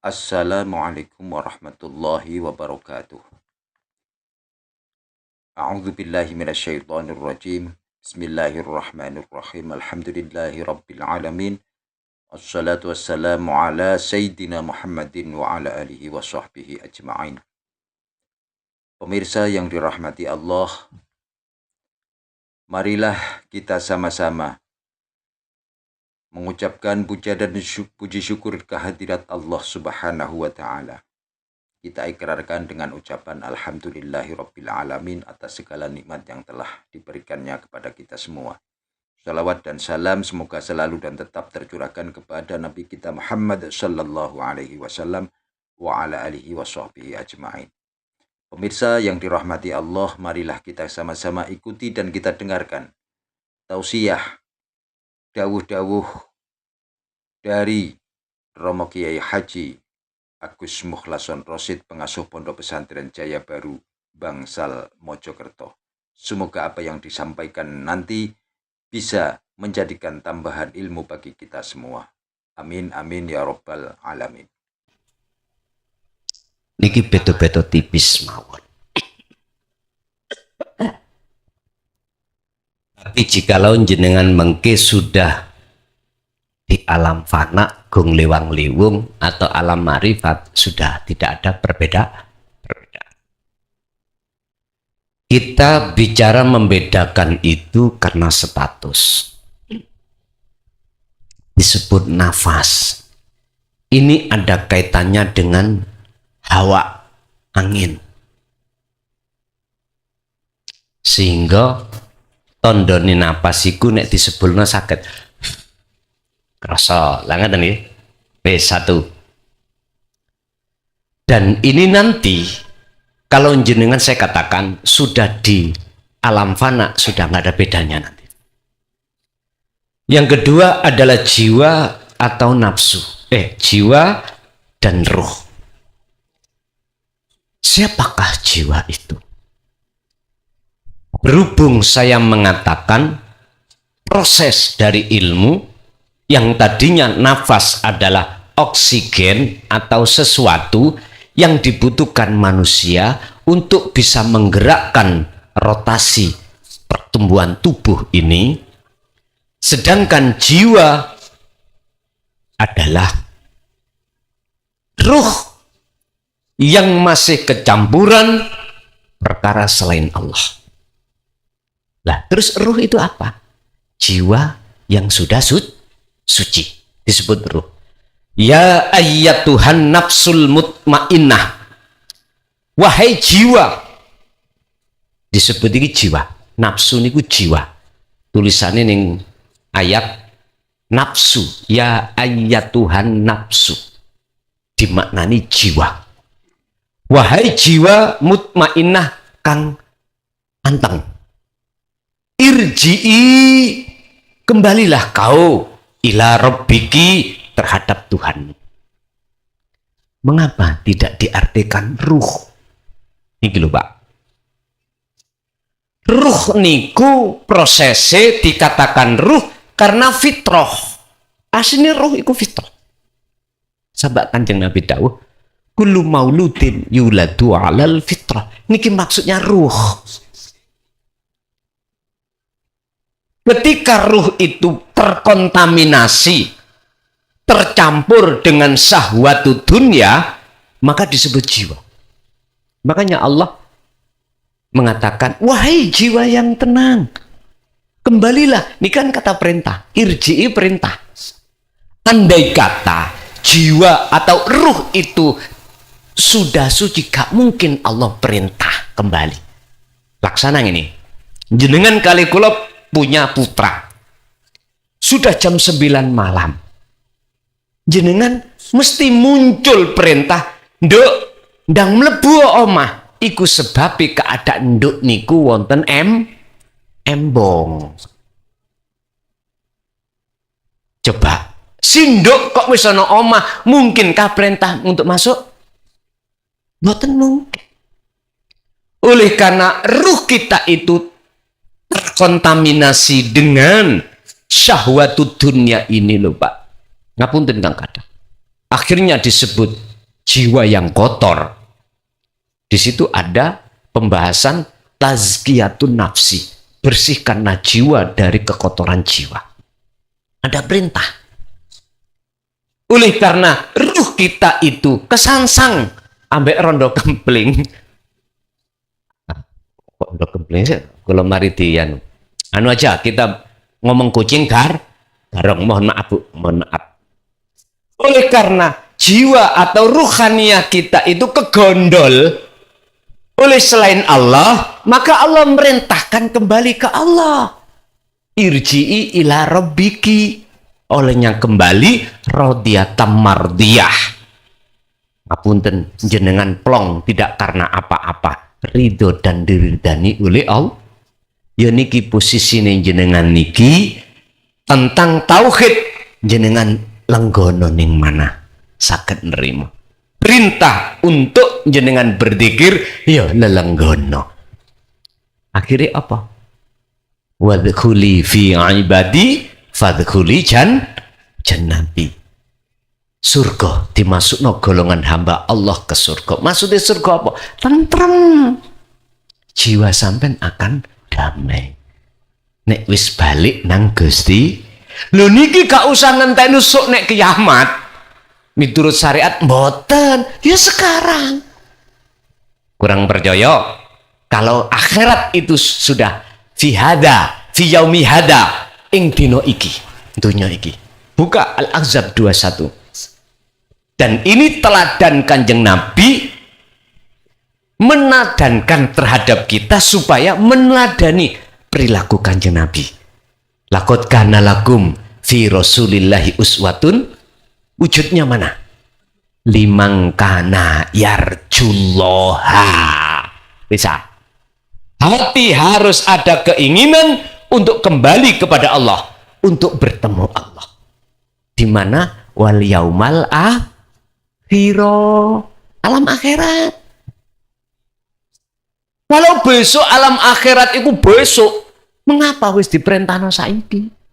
Assalamualaikum warahmatullahi wabarakatuh. A'udzu billahi minasyaitonir rajim. Bismillahirrahmanirrahim. Alhamdulillahi rabbil alamin. Wassalatu wassalamu ala sayyidina Muhammadin wa ala alihi wa sahbihi ajma'in. Pemirsa yang dirahmati Allah, marilah kita sama-sama mengucapkan puja dan puji syukur kehadirat Allah Subhanahu wa taala. Kita ikrarkan dengan ucapan Alhamdulillahirabbil alamin atas segala nikmat yang telah diberikannya kepada kita semua. Salawat dan salam semoga selalu dan tetap tercurahkan kepada Nabi kita Muhammad sallallahu alaihi wasallam wa ala alihi washabbihi ajmain. Pemirsa yang dirahmati Allah, marilah kita sama-sama ikuti dan kita dengarkan tausiah dawuh-dawuh dari Romo Kiai Haji Agus Mukhlason Rosid, pengasuh Pondok Pesantren Jaya Baru Bangsal Mojokerto. Semoga apa yang disampaikan nanti bisa menjadikan tambahan ilmu bagi kita semua. Amin amin ya rabbal alamin. Niki beto-beto tipis mawon. Tapi jikalau jenengan mengke sudah di alam fana, gong lewang liwung atau alam marifat, sudah tidak ada perbedaan. Kita bicara membedakan itu karena status. Disebut nafas. Ini ada kaitannya dengan hawa, angin. Sehingga tondoni napas iku nek disebulna sakit. Kerasa langat nih P1. Dan ini nanti kalau jenengan saya katakan sudah di alam fana, sudah nggak ada bedanya nanti. Yang kedua adalah jiwa atau nafsu. Jiwa dan ruh. Siapakah jiwa itu? Berhubung saya mengatakan proses dari ilmu yang tadinya nafas adalah oksigen atau sesuatu yang dibutuhkan manusia untuk bisa menggerakkan rotasi pertumbuhan tubuh ini, sedangkan jiwa adalah ruh yang masih kecampuran perkara selain Allah. Lah, terus ruh itu apa? Jiwa yang sudah suci disebut ruh. Ya ayyatuhan nafsul mutmainnah, wahai jiwa. Disebut ini jiwa. Nafsu niku jiwa. Tulisannya ning ayat nafsu, ya ayyatuhan nafsu, dimaknani jiwa. Wahai jiwa mutmainnah kang anteng, irji'i, kembalilah kau ila rabbiki, terhadap Tuhan. Mengapa tidak diartikan ruh? Ini lho Pak. Ruh niku prosesnya dikatakan ruh karena fitrah. Aslinya ruh iku fitrah. Sabak Kanjeng Nabi dawuh, kullu mauludin yuladu 'alal fitrah. Niki maksudnya ruh. Ketika ruh itu terkontaminasi, tercampur dengan syahwatu dunia, maka disebut jiwa. Makanya Allah mengatakan, wahai jiwa yang tenang, kembalilah. Ini kan kata perintah, irji'i perintah. Andai kata jiwa atau ruh itu sudah suci, gak mungkin Allah perintah kembali. Laksana ini, jenengan kali kula punya putra, sudah jam 9 malam, jenengan mesti muncul perintah, nduk ndang mlebu omah, iku sebabi keadaan nduk niku wonten embong. Coba si nduk kok wis ana omah, mungkinkah perintah untuk masuk? Mboten mungkin. Oleh karena ruh kita itu terkontaminasi dengan syahwatu dunia ini loh Pak. Ngapunten Kang Kadang. Akhirnya disebut jiwa yang kotor. Di situ ada pembahasan tazkiyatun nafsi, bersihkanlah jiwa dari kekotoran jiwa. Ada perintah. Oleh karena ruh kita itu kesangsang ambek rondo kempling. Kok rondo kempling sih? Kalau mari dian. Anu aja kita ngomong kucing garong, mohon maaf Bu, mohon maaf. Oleh karena jiwa atau ruhaniyah kita itu kegondol oleh selain Allah, maka Allah merintahkan kembali ke Allah. Irji'i ila rabbiki, olehnya kembali radiyatan mardiyah. Ngapunten jenengan plong tidak karena apa-apa, ridho dan diridani oleh Allah. Ya niki posisine jenengan niki tentang tauhid, jenengan lenggono ning mana saged nerima. Perintah untuk jenengan berzikir ya lelenggono. Akhirnya apa? Wadkhuli fi ibadi fadkhuli jannati. Surga dimasukno golongan hamba Allah ke surga. Maksudnya surga apa? Tentrem. Jiwa sampean akan damai. Nek wis balik nang Gusti, lho niki gak usah ngenteni sok nek kiamat. Miturut syariat mboten, ya sekarang. Kurang percaya? Kalau akhirat itu sudah fi hada, fi yaumi hada, ing dino iki, dunya iki. Buka Al-Ahzab 21. Dan ini teladan Kanjeng Nabi menadankan terhadap kita supaya meneladani perilaku Kanjeng Nabi. Laqad kana lakum fi Rasulillahi uswatun. Wujudnya mana? Limang kana yarjullaha. Bisa. Hati harus ada keinginan untuk kembali kepada Allah, untuk bertemu Allah. Di mana? Wal yaumal akhiro, alam akhirat. Kalau besok alam akhirat itu besok, mengapa wis diperintahno saiki?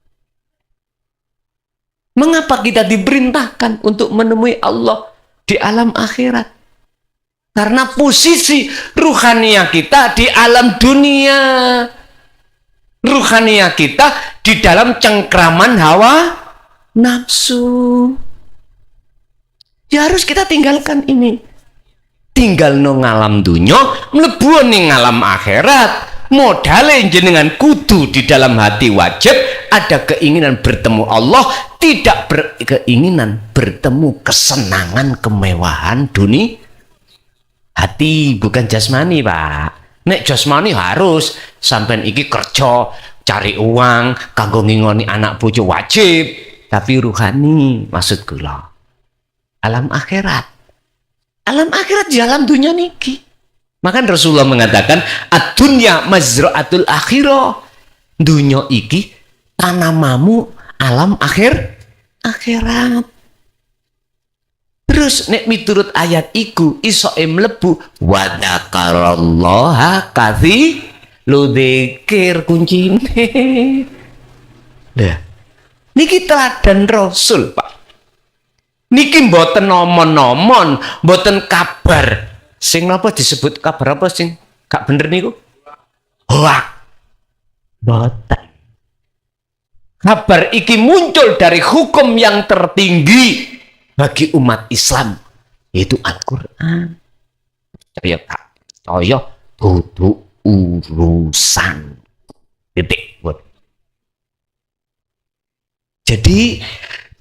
Mengapa kita diperintahkan untuk menemui Allah di alam akhirat? Karena posisi ruhaniyah kita di alam dunia. Ruhaniyah kita di dalam cengkraman hawa nafsu. Ya harus kita tinggalkan ini. Tinggal no ngalam dunia, mlebu ning ngalam akhirat. Modalnya jenengan kudu di dalam hati wajib ada keinginan bertemu Allah, tidak berkeinginan bertemu kesenangan kemewahan dunia. Hati bukan jasmani, Pak. Nek jasmani harus sampean iki kerja cari uang kanggo ngingoni anak bojo wajib, tapi ruhani maksud kula alam akhirat. Alam akhirat di alam dunia niki. Maka Rasulullah mengatakan ad-dunya mazra'atul akhirah. Dunya iki tanamamu alam akhirat. Terus nek miturut ayat iku iso mlebu wa dzakarallaha katsir, lu dzikir kuncine. Lah niki teladan Rasul, Pak. Niki mboten nomon-nomon, mboten kabar. Sing napa disebut kabar apa sing gak bener niku? Hoak. Boten. Kabar iki muncul dari hukum yang tertinggi bagi umat Islam, yaitu Al-Qur'an. Percaya tak? Percaya dudu urusan. Titik. Jadi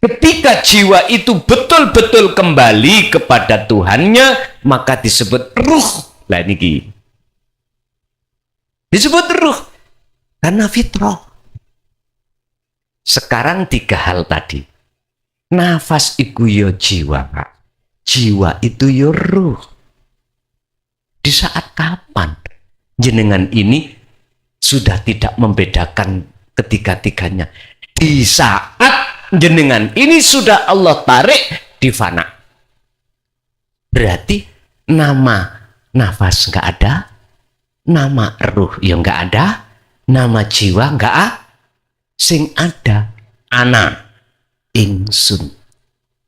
ketika jiwa itu betul-betul kembali kepada Tuhannya, maka disebut ruh. Lah niki. Disebut ruh karena fitrah. Sekarang 3 hal tadi. Nafas iku yo jiwa, Pak. Jiwa itu yo ruh. Di saat kapan jenengan ini sudah tidak membedakan ketiga-tiganya? Di saat jenengan ini sudah Allah tarik di fana. Berarti nama nafas nggak ada, nama ruh yang nggak ada, nama jiwa nggak ada. Sing ada ana ingsun.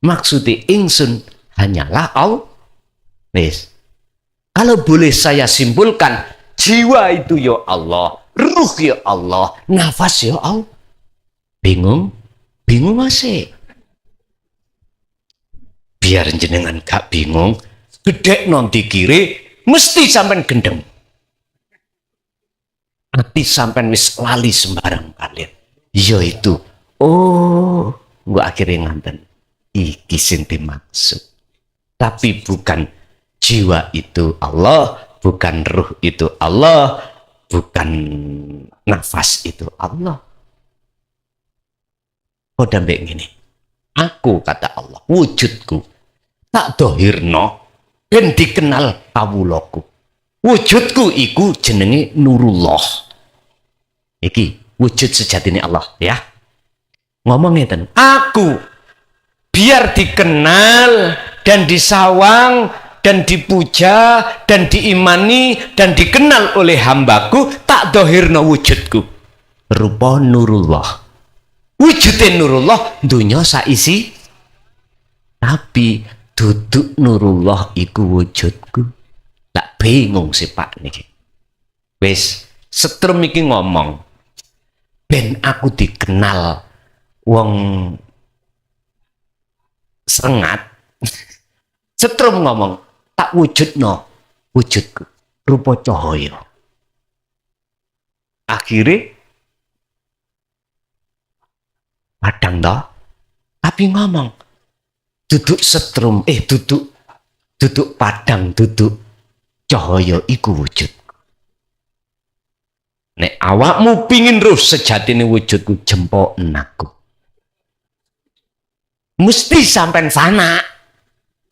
Maksudnya ingsun hanyalah Wis. Kalau boleh saya simpulkan, jiwa itu ya Allah, ruh ya Allah, nafas ya Allah. Bingung? Bingung masih. Biar jenengan gak bingung, gede nanti kiri, mesti sampean gendeng. Ati sampean wis lali sembarang kalian. Yaitu, oh, gua akhirnya nganten. Iki sing dimaksud. Tapi bukan jiwa itu Allah, bukan ruh itu Allah, bukan nafas itu Allah. Oh dambek gini. Aku kata Allah, wujudku tak dohirno ben dikenal kawulaku. Wujudku iku jenenge Nurullah. Iki wujud sejatine Allah ya. Ngomong ngeten, aku biar dikenal dan disawang dan dipuja dan diimani dan dikenal oleh hambaku, tak dohirno wujudku. Rupa Nurullah. Wujudin Nurullah dunya saisi, tapi duduk Nurullah iku wujudku. Tak bingung sih Pak niki. Wis setrum iki ngomong ben aku dikenal wong sengat. Setrum ngomong tak wujudno wujudku rupa cahaya. Akhirnya padang toh, tapi ngomong duduk setrum, duduk padang, duduk cahaya iku wujud. Nek awakmu pingin roh sejatine wujudku, jempoken aku. Mesti sampean fana.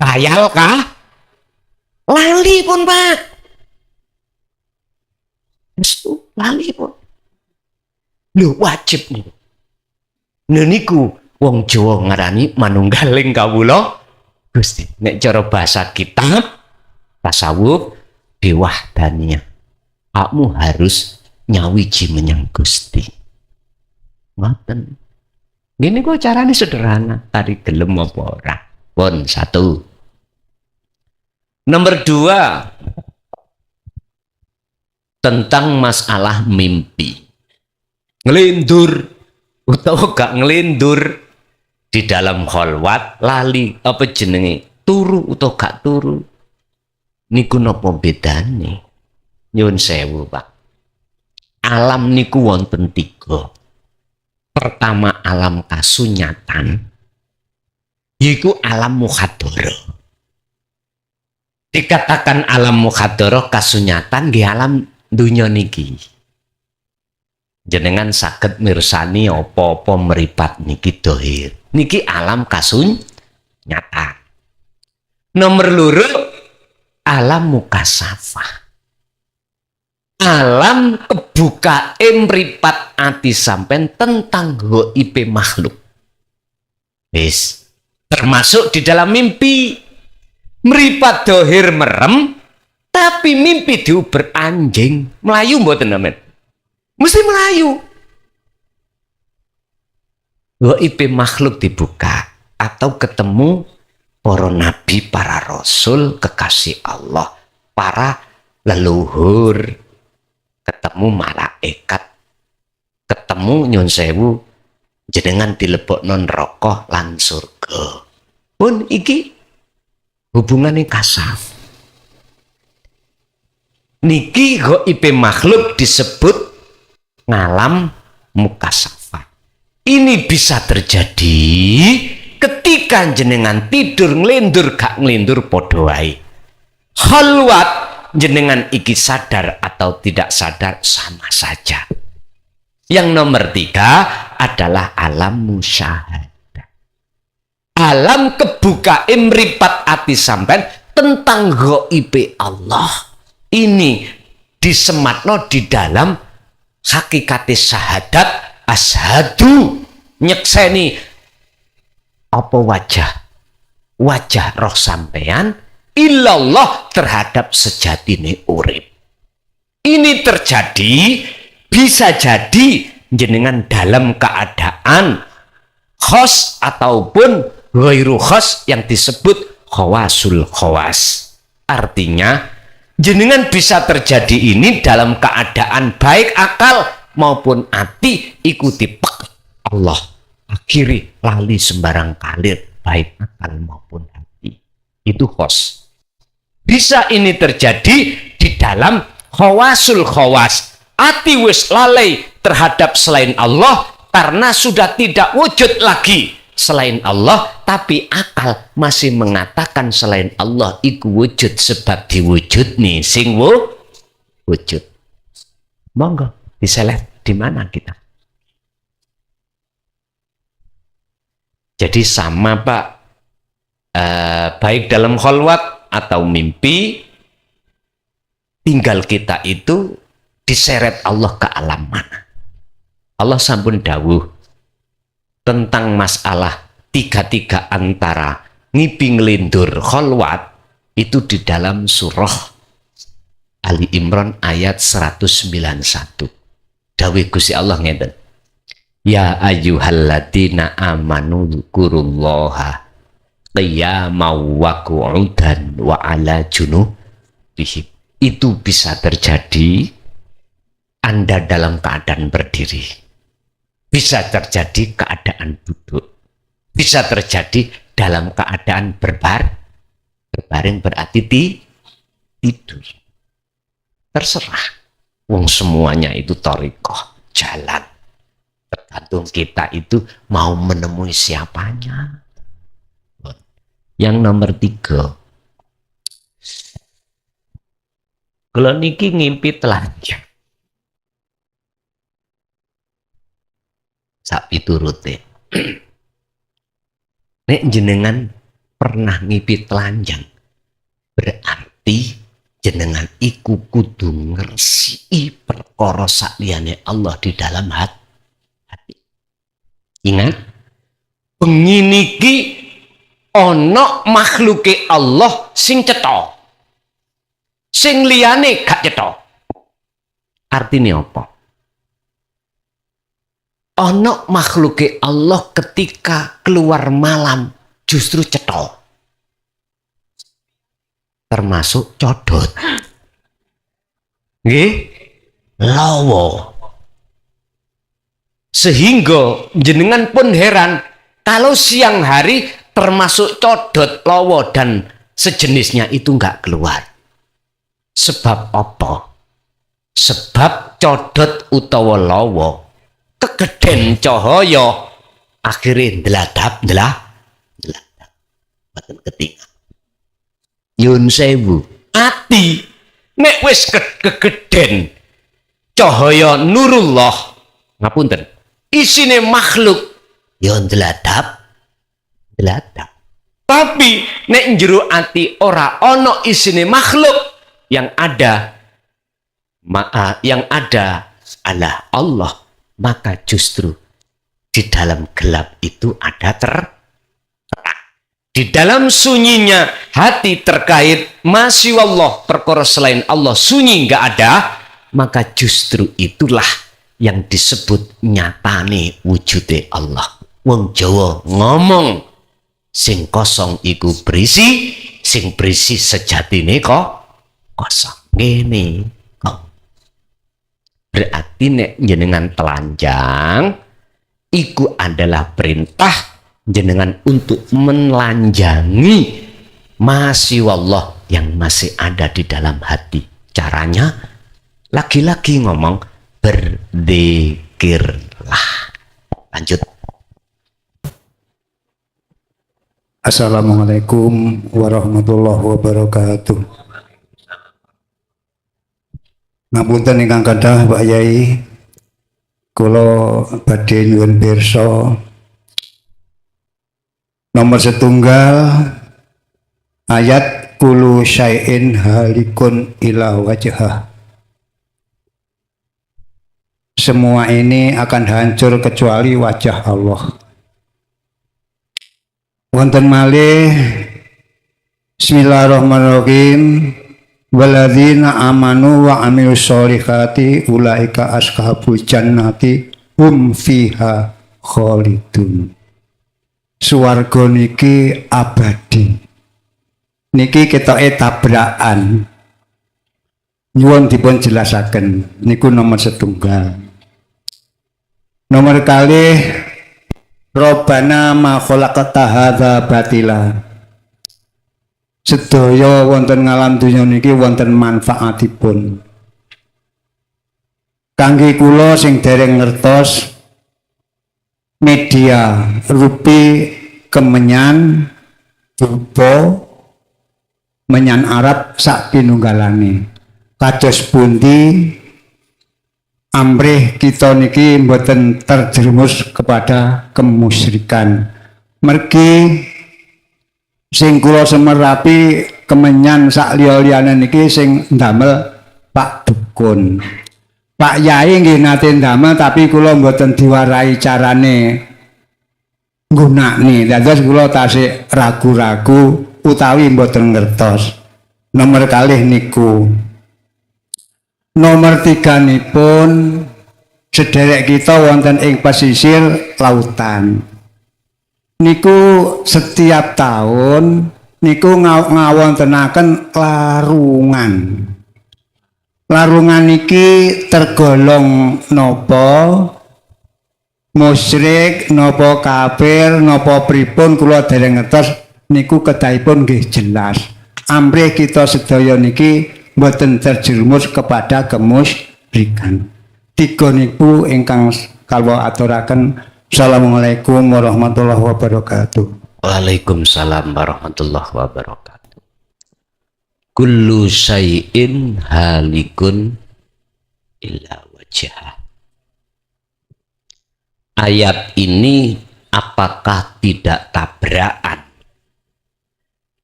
Khayal kah? Lali pun Pak. Itu lali pun. Lho wajib nih. Niku wong Jawa ngarani manunggaling kawula Gusti. Nek cara bahasa kitab tasawuf biwahdaniyah. Kamu harus nyawiji menyang Gusti. Ngoten. Gini kok caranya sederhana. Tadi gelem apa ora? Pun satu. Nomor 2. Tentang masalah mimpi. Ngelindur utawa gak ngelindur di dalam kholwat lali apa jenenge turu utawa gak turu. Niku napa bedane? Nyuwun sewu, Pak. Alam niku wonten 3. Pertama alam kasunyatan, yaiku alam mukhadharah. Dikatakan alam mukhadharah kasunyatan nggih alam dunya niki. Jenengan saged mirsani apa-apa meripat niki dohir. Niki alam kasunyatan. Nomor 2 alam mukasafah. Alam kebuka mripat ati sampean tentang gaib makhluk. Wis, termasuk di dalam mimpi. Mripat dohir merem, tapi mimpi diuber anjing. Melayu mboten amen. Mesti melayu. Gaib makhluk dibuka atau ketemu para nabi, para rasul, kekasih Allah, para leluhur, ketemu malaikat, ketemu nyun sewu jenengan dilebokno neraka lan surga. Pun iki hubungannya kasaf. Niki gaib makhluk disebut ngalam mukasafah. Ini bisa terjadi ketika jenengan tidur ngelindur gak ngelindur padha wae. Khalwat jenengan iki sadar atau tidak sadar sama saja. Yang nomor 3 adalah alam musyahadah. Alam kebuka mripat ati sampean tentang gaib Allah. Ini disematno di dalam hakikat syahadat asyhadu, nyekseni apa wajah roh sampean illallah terhadap sejatine urip. Ini terjadi, bisa jadi jenengan dalam keadaan khos ataupun ghairu khos yang disebut khawasul khawas. Artinya jenengan bisa terjadi ini dalam keadaan baik akal maupun hati ikuti Allah. Akhiri lali sembarang kalir baik akal maupun hati. Itu khos. Bisa ini terjadi di dalam khawasul khawas. Hati wis lalai terhadap selain Allah karena sudah tidak wujud lagi selain Allah, tapi akal masih mengatakan selain Allah iku wujud sebab diwujud nih sing wujud. Monggo diselet di mana kita. Jadi sama Pak, baik dalam kholwat atau mimpi, tinggal kita itu diseret Allah ke alam mana. Allah sampun dawuh tentang masalah tiga-tiga antara ngipi ngelindur kholwat itu di dalam surah Ali Imran ayat 191. Dawuh Gusti Allah ngeten. Ya ayyuhalladzina amanu dzkurullaha qiyaman wa qu'udan wa ala junubihim. Itu bisa terjadi Anda dalam keadaan berdiri, bisa terjadi keadaan duduk, bisa terjadi dalam keadaan berbaring berarti tidur. Terserah. Wong semuanya itu thariqah, jalan. Tergantung kita itu mau menemui siapanya. Yang nomor 3. Kalau niki ngimpi telanjang. Sapi turute. Nek jenengan pernah ngipi telanjang, berarti jenengan iku kudu ngersii perkara sakliyane Allah di dalam hati. Ingat, bengi niki ana makhluke Allah sing cetha. Sing liyane gak cetha. Artine apa? Ono makhluke Allah ketika keluar malam justru cetha. Termasuk codot. Nggih? Lawa. Sehingga jenengan pun heran kalau siang hari termasuk codot, lawa dan sejenisnya itu enggak keluar. Sebab apa? Sebab codot utawa lawa kegeden cahaya akhirnya deladap mboten ketingal. Yun sewu ati nek wis kegeden cahaya nurullah ngapunten isine makhluk ya deladap. Tapi nek njero ati ora ana isine makhluk, yang ada adalah Allah, maka justru di dalam gelap itu ada terang. Di dalam sunyinya hati terkait masih Allah, perkara selain Allah sunyi nggak ada, maka justru itulah yang disebut nyatane wujude Allah. Wong Jawa ngomong sing kosong iku berisi, sing berisi sejatine kok kosong. Ngene kok. Berarti nek jenengan telanjang iku adalah perintah jenengan untuk menelanjangi masih Allah yang masih ada di dalam hati. Caranya lagi-lagi ngomong berzikirlah. Lanjut. Assalamualaikum warahmatullahi wabarakatuh. Ngapunten ingkang kathah Pak Yai, kula badhe nyuwun pirsa nomor 1 ayat kullu syai'in halikun ila wajhah. Semua ini akan hancur kecuali wajah Allah. Wonten malih Bismillahirrahmanirrahim. Waladzina amanu wa amilus sholihati ulaika ashabul jannati hum fiha khalidun. Swarga niki abadi. niki ketoke tabrakan. Nyuwun dipun jelasaken niku nomor setunggal. Nomor kalih Robbana ma khalaqta hadza batila. Sedaya wonten ngalam donya niki wonten manfaatipun. Kangge kula sing dereng ngertos media rupi kemenyan rupa menyan Arab sak pinunggalane. Kados pundi amrih kita niki mboten terjerumus kepada kemusyrikan. Mergi sing kula semerapi kemenyan sak liya-liyane niki sing ndamel Pak Dukun. Pak Yai nggih nate ndamel tapi kula mboten diwarai carane nggunakne. Dados kula tasih ragu-ragu utawi mboten ngertos. Nomor kalih niku. Nomor 3 nipun sederek kita wonten ing pesisir lautan. Niku setiap tahun niku ngawontenaken larungan. Larungan niki tergolong nopo musyrik, nopo kafir, nopo pripun kula dereng ngertos niku kedahipun nggih jelas. Amrih kita sedaya niki mboten terjerumus kepada kemusyrikan. Tiga niku ingkang kula aturaken. Assalamualaikum warahmatullahi wabarakatuh. Waalaikumsalam warahmatullahi wabarakatuh. Kullu syai'in halikun illa wajhah. Ayat ini apakah tidak tabrakan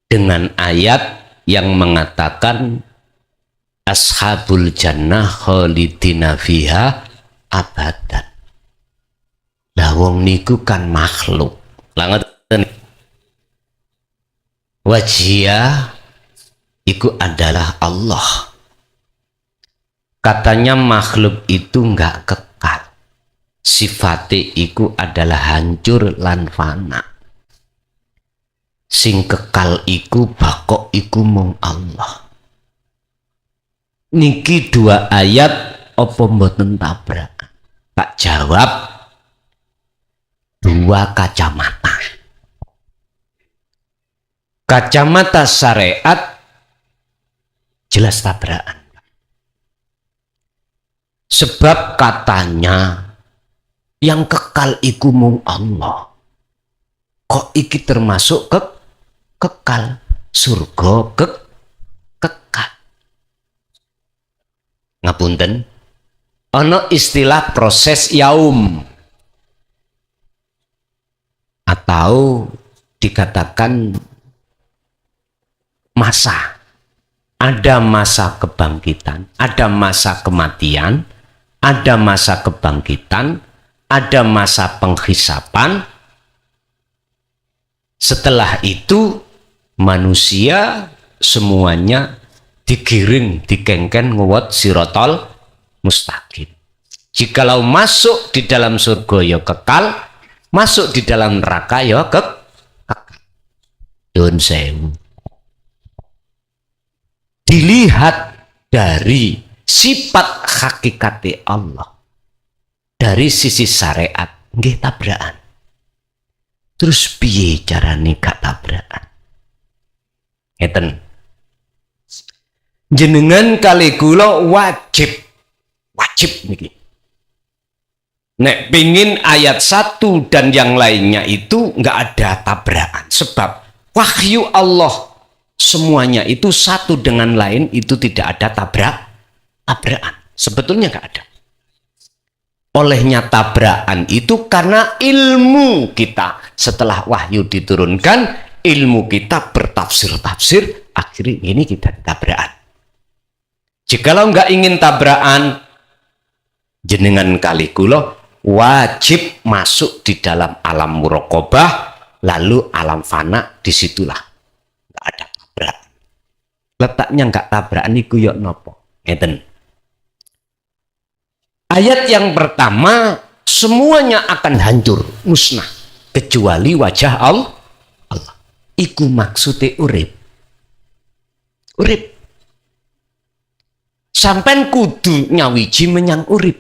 dengan ayat yang mengatakan ashabul jannah khalidina fiha abadan. Lah wong niku kan makhluk. Lah ngoten. Wajhiyah itu adalah Allah. Katanya makhluk itu enggak kekal. Sifatnya itu adalah hancur lan fana. Sing kekal iku bakok iku mung Allah. Niki dua ayat apa mboten tabrakan? Tak jawab dua kacamata. Kacamata syariat jelas tabrakan. Sebab katanya yang kekal iku mung Allah. Kok iki termasuk kekal? Surga kekal. Ngapunten, ono istilah proses yaum atau dikatakan masa. Ada masa kebangkitan, ada masa kematian, ada masa kebangkitan, ada masa penghisapan. Setelah itu manusia semuanya digiring, dikengken ngewot sirotol mustaqim. Jikalau masuk di dalam surga ya kekal, masuk di dalam neraka ya kekal. Dun sewu. Dilihat dari sifat hakikati Allah, dari sisi syariat nggih tabrakan. Terus piye carane gak tabrakan? Ngeten. Jenengan kali kula wajib niki. Nek pingin ayat 1 dan yang lainnya itu nggak ada tabrakan. Sebab wahyu Allah semuanya itu satu dengan lain itu tidak ada tabrakan. Sebetulnya nggak ada. Olehnya tabrakan itu karena ilmu kita setelah wahyu diturunkan, ilmu kita bertafsir-tafsir, akhirnya ini kita tabrakan. Jikalau nggak ingin tabrakan, jenengan kali kula wajib masuk di dalam alam muraqabah, lalu alam fana, disitulah nggak ada tabrakan. Letaknya nggak tabrakan iku yo nopo? Ngeten. Ayat yang pertama semuanya akan hancur, musnah kecuali wajah Allah. Iku maksudnya urip. urip. Sampean kudu nyawiji menyang urip.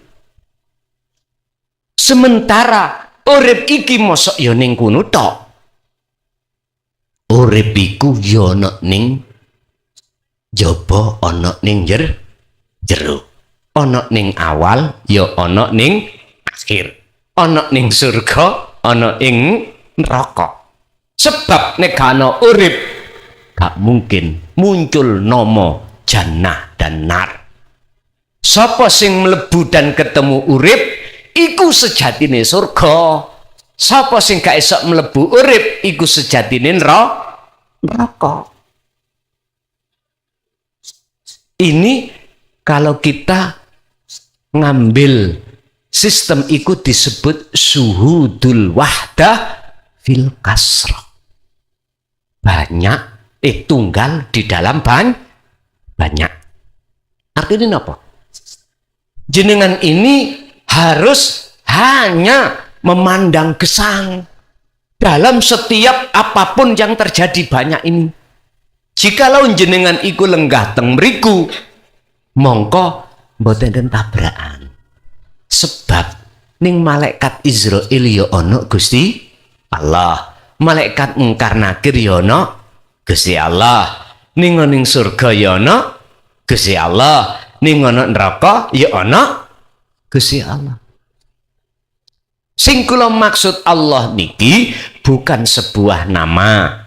Sementara urip iki mosok ya ning kono tok. Urip iku ya ana ning jaba, ana ning jero. Ana ning awal, ya ana ning akhir. Ana ning surga, ana ing neraka. Sebab nek ana urip gak mungkin muncul nama jannah dan nar. Sapa sing mlebu dan ketemu urip iku sejatine surga. Sapa sing gak esok mlebu urip iku sejatine neraka. Ini kalau kita ngambil sistem iku disebut suhudul wahdah fil kasrah. Banyak tunggal di dalam banyak. Artinya apa? Jenengan ini harus hanya memandang gesang dalam setiap apapun yang terjadi banyak ini. Jikalau jenengan iku lenggah teng mriku, mongko mboten den tabrakan. Sebab ning malaikat Israil ya ana Gusti Allah. Malaikat mungkar nakir ya ana Gusti Allah. Ning surga ya ana Gusti Allah. Ning neraka ya ana Gusti Allah. Sing kula maksud Allah niki bukan sebuah nama.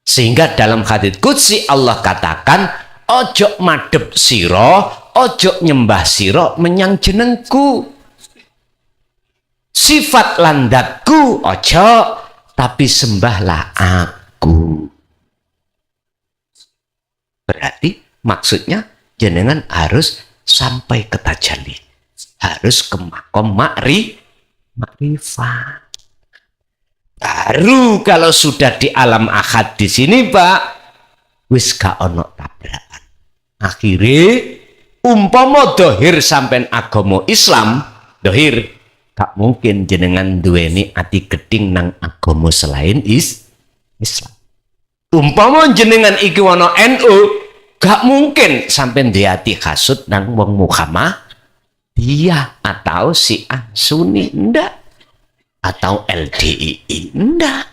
Sehingga dalam hadits qudsi Allah katakan, ojo madhep sira, ojo nyembah sira menyang jenengku. Sifat landatku ojo, tapi sembahlah aku. Berarti maksudnya jenengan harus sampai ke tajalli, harus ke makom makrifat. Baru kalau sudah di alam ahad di sini Pak, wis gak ono tabrakan. Akhirnya umpama dohir sampai agama Islam, dohir gak mungkin jenengan duweni ati geding nang agama selain Islam. Umpama jenengan iki wono NU, gak mungkin sampai di hati hasud nang wong Muhammadiyah atau Syiah Sunni, ndak. Atau LDI, ndak.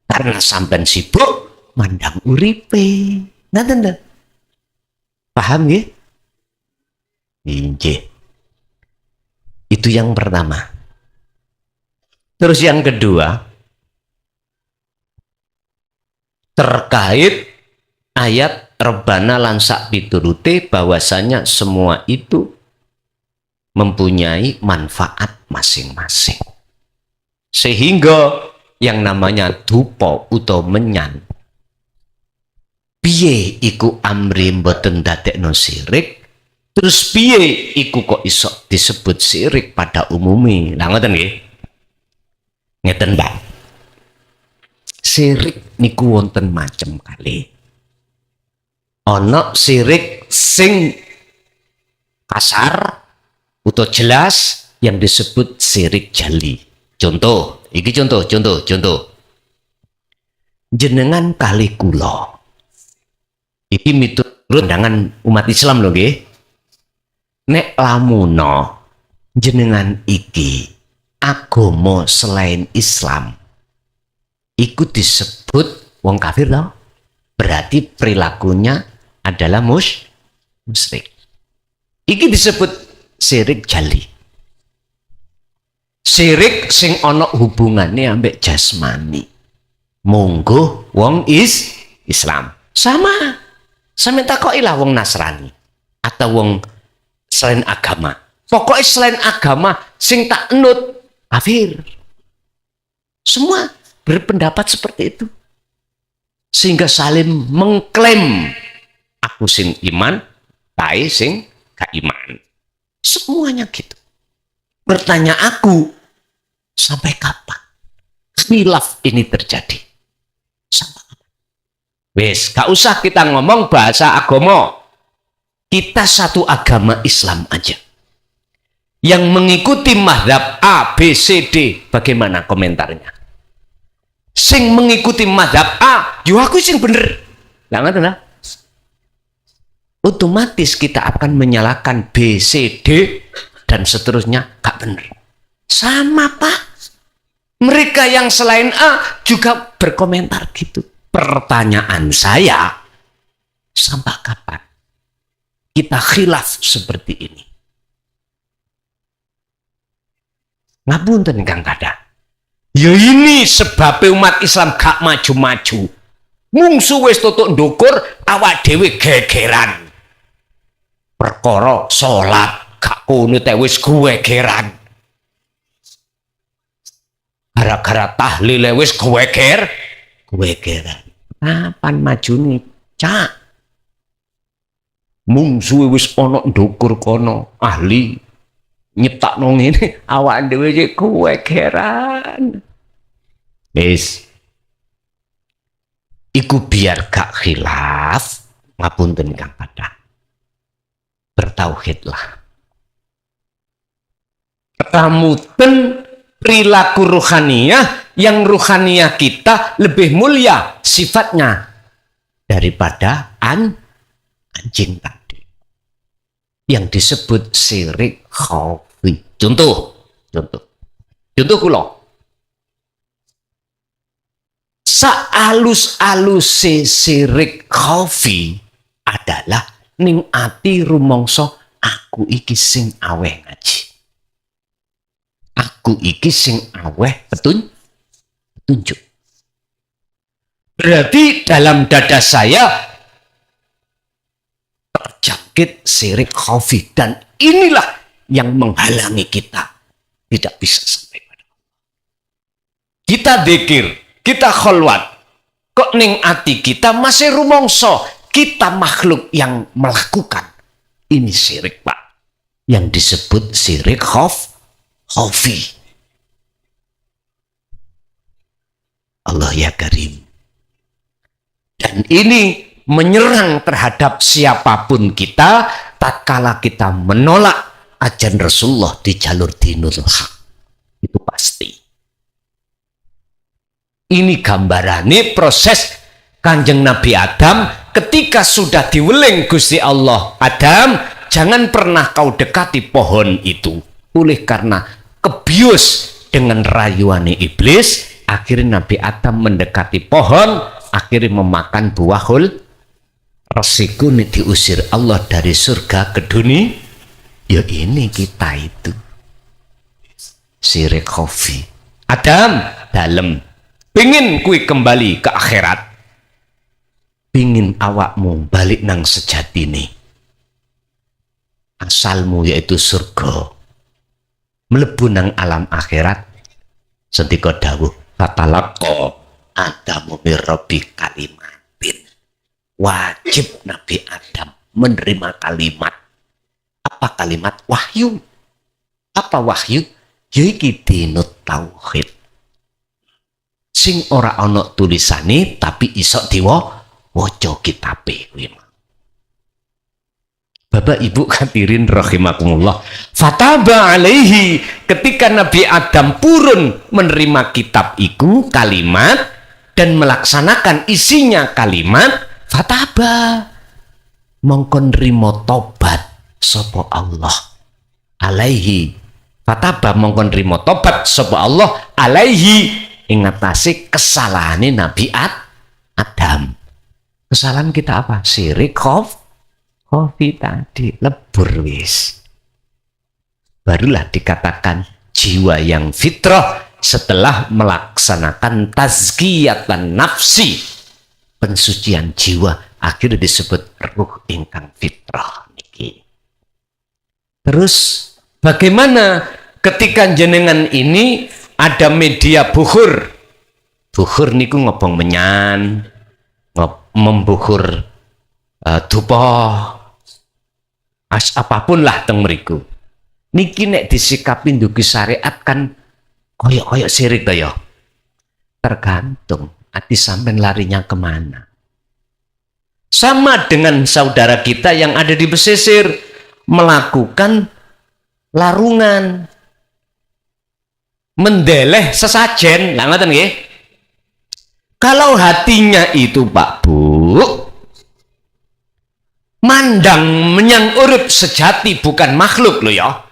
Karena sampai sibuk mandang uripe. Nggak. Paham ya? Injih. Itu yang pertama. Terus yang kedua, terkait ayat Rabbana lansak piturute, bahwasanya semua itu mempunyai manfaat masing-masing. Sehingga yang namanya dupa utawa menyan, piye iku amri mboten dadekno sirik, terus piye iku kok iso disebut sirik pada umumnya. Lah ngoten nggih. Ngeten, Pak. Sirik niku wonten macem kali. Ana sirik sing kasar utawa jelas yang disebut sirik jali. Contoh, iki contoh. Jenengan kali kula. Iki miturut pandangan umat Islam lho nggih. Nek lamuno jenengan iki agama selain Islam, iku disebut wong kafir loh. Berarti perilakunya adalah musyrik. Iki disebut sirik jali. Sirik sing ana hubungannya ambek jasmani. Monggo wong Islam. Sama takokilah wong Nasrani atau wong selain agama. Pokoknya selain agama sing tak nut kafir. Semua berpendapat seperti itu. Sehingga saling mengklaim aku sing iman, tae sing gak iman. Semuanya gitu. Bertanya aku, sampai kapan khilaf ini terjadi? Sampai kapan? Wes, gak usah kita ngomong bahasa agama. Kita satu agama Islam aja. Yang mengikuti mazhab A, B, C, D, bagaimana komentarnya? Sing mengikuti mazhab A, yo aku sing bener. Lah ngoten lah. otomatis kita akan menyalahkan B, C, D dan seterusnya. Gak benar. Sama Pak. Mereka yang selain A juga berkomentar gitu. Pertanyaan saya, sampai kapan kita khilaf seperti ini? Ngapunten Kang Kada. Ya ini sebab umat Islam gak maju-maju. Mungsu wis tutuk ndukur, awak dhewe gegeran. Perkara salat gak kono teh wis gegeran. Gara-gara tahlil wis gegeran. Kapan majune, Cak? Mungsu wis ana ndukur kono, ahli nyiptakno ngene, awak dhewe iki gegeran. Wis iku biar gak khilaf, ngapunten Kang Kada. Bertauhidlah. Ramuten perilaku ruhaniyah, yang ruhaniyah kita lebih mulia sifatnya daripada anjing tadi. Yang disebut syirik khafi. Contoh kula. Saalus-aluse syirik khafi adalah ning ati rumangsa aku iki sing aweh ngaji. Aku iki sing aweh petunjuk. Berarti dalam dada saya terjangkit syirik khafi, dan inilah yang menghalangi kita tidak bisa sampai pada Allah. Kita dzikir, kita kholwat, kok ning ati kita masih rumangsa kita makhluk yang melakukan. Ini syirik, Pak, yang disebut syirik khafi. Allah ya Karim. Dan ini menyerang terhadap siapapun kita tatkala kita menolak ajaran Rasulullah di jalur dinul haq. Itu pasti. Ini gambarane proses Kanjeng Nabi Adam ketika sudah diweling Gusti Allah. Adam, jangan pernah kau dekati pohon itu. Oleh karena kebius dengan rayuane iblis, akhirnya Nabi Adam mendekati pohon, akhirnya memakan buahul. Resiko ini diusir Allah dari surga ke dunia. Ya ini kita itu. Syirik khafi. Adam, dalem. Pingin kui kembali ke akhirat. Pingin awakmu balik nang sejatine. Asalmu yaitu surga. Mlebu nang alam akhirat. Sendika dawuh, fatalaqa Adamu mir rabbi kalimatin. Wajib Nabi Adam menerima kalimat. Apa kalimat? Wahyu. Apa wahyu? Yaiku dinut tauhid. Sing ora ana tulisane tapi iso diwaca kitabe kuwi. Bapak Ibu hadirin rahimakumullah. Fataba alaihi, ketika Nabi Adam purun menerima kitab iku kalimat dan melaksanakan isinya kalimat, fataba mongko nrimo tobat sapa Allah alaihi. Fataba mongko nrimo tobat sapa Allah alaihi ing ngatasi kesalahane Nabi Adam. Kesalahan kita apa? Syirik khafi tadi, lebur wis. Barulah dikatakan jiwa yang fitrah setelah melaksanakan tazkiyatan nafsi, pensucian jiwa, akhirnya disebut ruh ingkang fitrah niki. Terus bagaimana ketika jenengan ini ada media buhur? Buhur niku ngobong menyan, membuhur dupa, apapun lah teng mriku. Niki nek disikapi ndugi syariat kan koyok-koyok sirik to ya. Tergantung ati sampean larinya kemana. Sama dengan saudara kita yang ada di pesisir melakukan larungan, mendeleh sesajen, lah ngoten nggih. Kalau hatinya itu Pak Bu mandang menyang urip sejati bukan makhluk lo ya.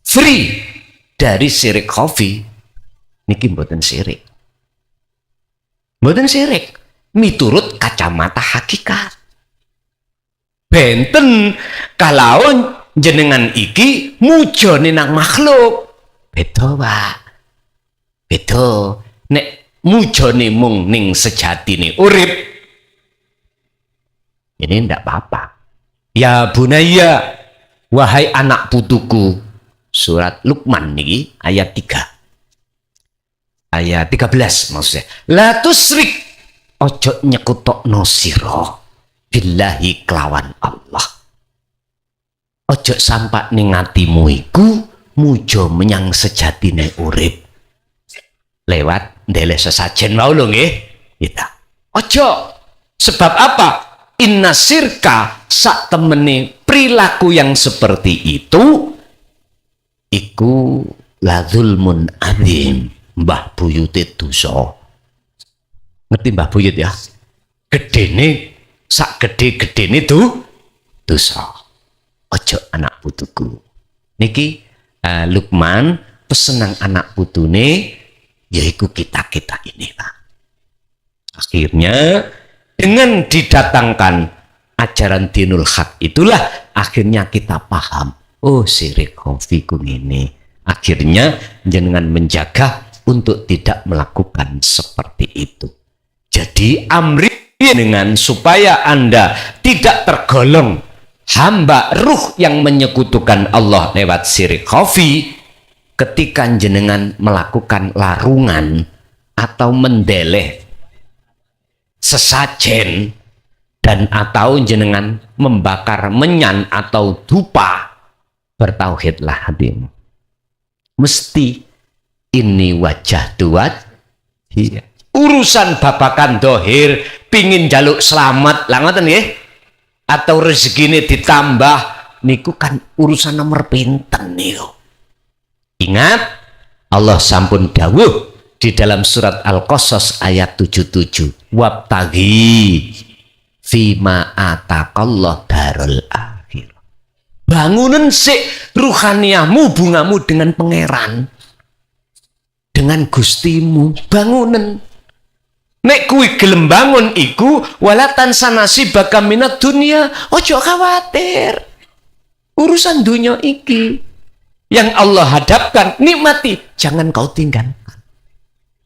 Free dari sirik khafi. Niki mboten sirik. Mboten sirik miturut kacamata hakikat. Benten kalawan jenengan iki mujone nang makhluk. Beda, Pak. Beda. Nek mujone mung ning sejatine urip, ini ndak apa-apa. Ya bunaya, wahai anak putuku. Surat Luqman niki ayat 3. Ayat 13 maksudnya. La tusrik, ojo nyekutokno sira billahi kelawan Allah. Ojo sampak ning atimu iku mujo menyang sejatine urip. Lewat ndeleh sesajen mau lho nggih. Kita. Ojo. Sebab apa? Inna sirka sak temene perilaku yang seperti itu iku la zulmun adzim. Mbah buyute dosa. Ngerti Mbah Buyut ya? Gedene sak gede-gedene dosa. Ojo anak putuku. Niki Luqman pesenang anak putune yaitu kita ini, Pak. Akhirnya dengan didatangkan ajaran dinul haq itulah akhirnya kita paham. Oh, sirik khafi ini. Akhirnya jenengan menjaga untuk tidak melakukan seperti itu. Jadi amri dengan supaya Anda tidak tergolong hamba ruh yang menyekutukan Allah lewat sirik khafi ketika jenengan melakukan larungan atau mendeleh sesajen dan atau jenengan membakar menyan atau dupa, bertauhidlah hatimu. Mesti ini wajah duat. Iya. Urusan babakan dohir pingin jaluk selamat lah ngoten nggih atau rezekine ditambah niku kan urusan nomor pinten niku. Ingat Allah sampun dawuh di dalam surat Al-Qasas ayat 77, wabtaghi fima ataqallah darul akhir. Bangunan sik ruhaniahmu, bungamu dengan pangeran, dengan gustimu, bangunan. Nek kuwi gelem bangun iku walatan sanasi baka minat dunia, ojo khawatir. Urusan dunia iki yang Allah hadapkan, nikmati, jangan kau tinggalkan.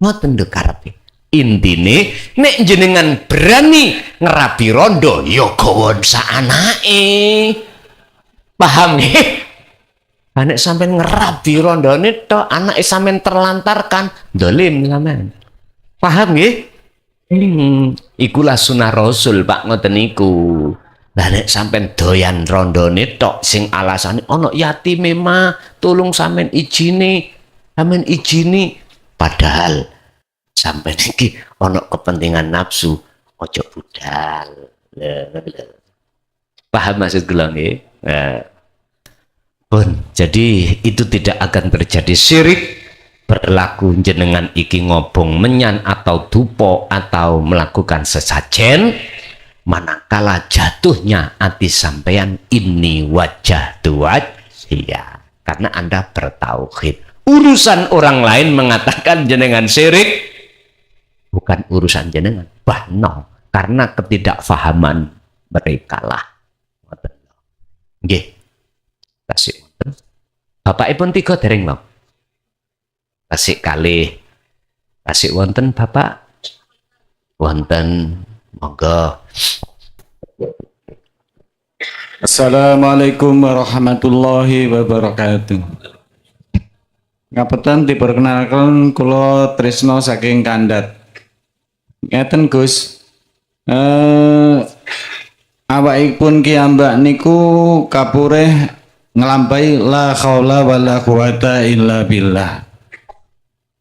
Ngoten lho karepe. Intine nek jenengan berani ngerabi rondo ya gawon saanake. Paham nggih? Nek sampean ngerabi rondone tok anake sampean terlantarkan, dolim sampean. Paham nggih? Ikulah sunah Rasul, Pak, ngoten niku. Lah nek sampean doyan rondone tok sing alasane ana yatime mah, tulung sampean ijini, padahal sampean iki ana kepentingan nafsu, ojo budal. Paham maksud kula nggih? Pun, jadi itu tidak akan terjadi syirik. Berlaku jenengan iki ngobong menyan atau dupo atau melakukan sesajen, manakala jatuhnya hati sampean ini wajah duat, iya, karena Anda bertauhid. Urusan orang lain mengatakan jenengan syirik, bukan urusan jenengan, bahno, karena ketidakfahaman mereka lah. Nggih, kasih. Bapak pun 3 dereng, Bang. Kasih kali, kasih wonten Bapak, wonten, monggo. Assalamualaikum warahmatullahi wabarakatuh. Ngapunten diperkenalkan kula Trisno saking Kandat. Ngeten Gus, awakipun ki ambak niku kapureh nglampahi la haula wala quwata illa billah.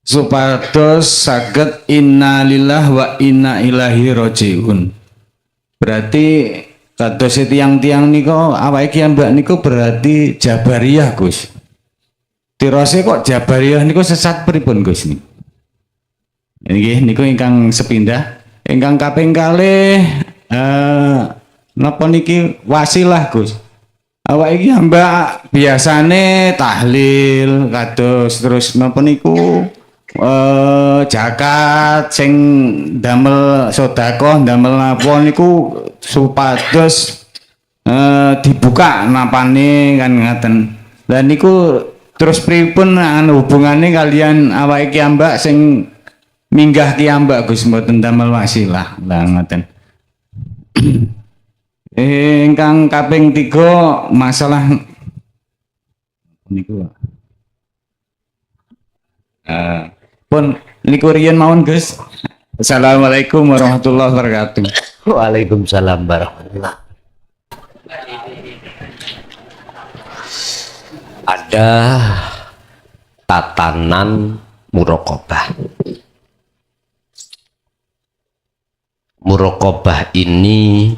Supados saged innalillah wa inna ilaihi rajiun. Berarti kados tiang-tiang niku awake ki ambak niku berarti Jabariyah, Gus. Tirose kok Jabariyah niku sesat pripun, Gus niku? Nggih niku ingkang sepindah. Ingkang kaping kalih napa niki wasilah Gus. Awak iki mbak biasane tahlil kados terus napa niku zakat sing damel sedekah damel napa niku supados dibuka napane kan ngaten. Lah niku terus pripun hubungane kalian awake iki mbak sing minggah ki mbak Gus mboten damel wasilah. Lah ngaten. Ingkang kaping 3 masalah niku. Pun niku riyen mawon Gus. Assalamualaikum warahmatullahi wabarakatuh. Waalaikumsalam warahmatullahi. Ada tatanan muraqabah. Muraqabah ini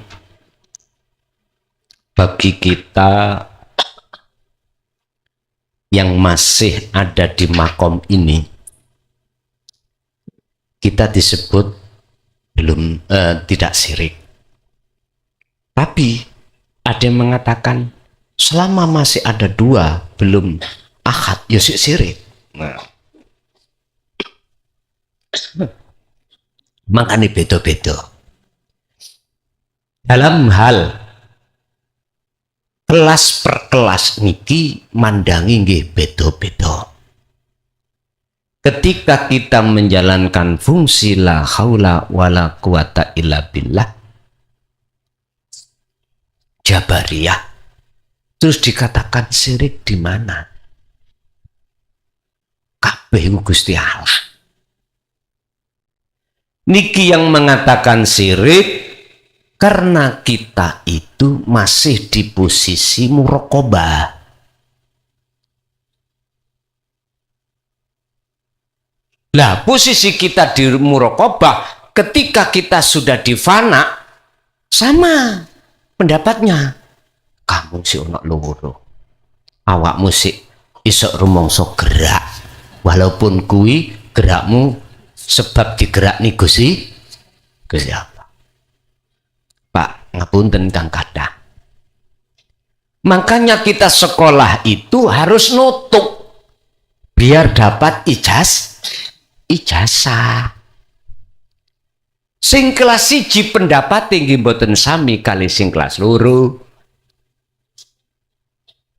bagi kita yang masih ada di makom ini, kita disebut belum tidak syirik. Tapi ada yang mengatakan selama masih ada dua belum ahad ya syirik. Nah, makanya beda-beda dalam hal kelas per kelas niki mandangi nggih beda-beda. Ketika kita menjalankan fungsi la haula wala quwata illa billah Jabariyah, terus dikatakan syirik di mana? Kabeh Gusti Allah. Niki yang mengatakan syirik karena kita itu masih di posisi muraqabah. Lah, posisi kita di muraqabah ketika kita sudah di fana sama pendapatnya. Kamu sih ono loro. Awakmu sih iso rumangsa gerak. Walaupun kui gerakmu sebab digerak nih Gusti apa? Pak, ngapunten kang kathah. Makanya kita sekolah itu harus nutup biar dapat ijazah. Sing kelas 1 pendapat tinggi mboten sami kali sing kelas loro.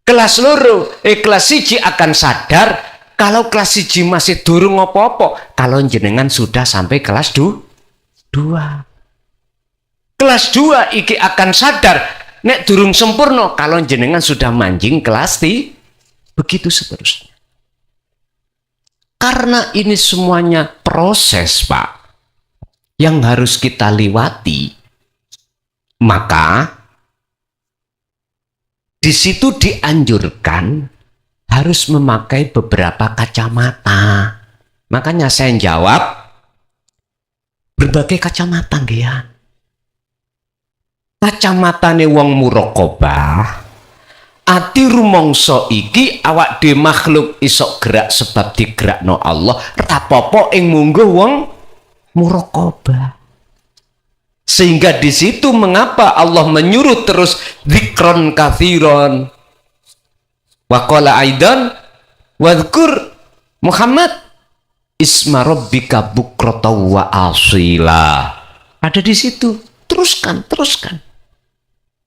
Kelas 1 akan sadar kalau kelas 1 masih durung apa-apa kalau jenengan sudah sampai kelas 2. Kelas 2 iki akan sadar nek durung sempurna kalau jenengan sudah manjing kelas 3. Begitu seterusnya. Karena ini semuanya proses, Pak, yang harus kita lewati. Maka di situ dianjurkan harus memakai beberapa kacamata. Makanya saya jawab berbagai kacamata nggih. Kacamatane wong muraqabah, ati rumangsa iki awak dhewe makhluk iso gerak sebab digerakno Allah, rapopo ing mungguh wong muraqabah. Sehingga di situ mengapa Allah menyuruh terus dzikron katsiron. Wa qala aidan wadhkur Muhammad isma rabbika bukrata wa asila. Ada di situ. Teruskan.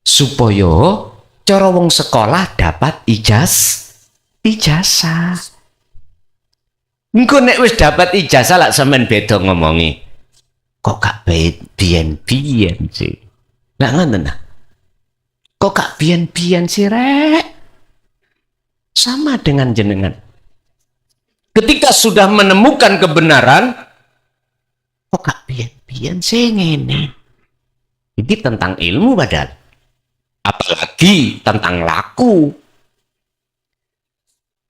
Supaya cara wong sekolah dapat ijazah. Engko nek wis dapat ijazah lak sampean beda ngomongi. Kok gak biyen-biyen sih. Lah ngoten nah. Kok gak biyen-biyen sih rek? Sama dengan jenengan. Ketika sudah menemukan kebenaran, kok gak biyen-biyen sih ngene. Ini tentang ilmu padahal. Apalagi tentang laku.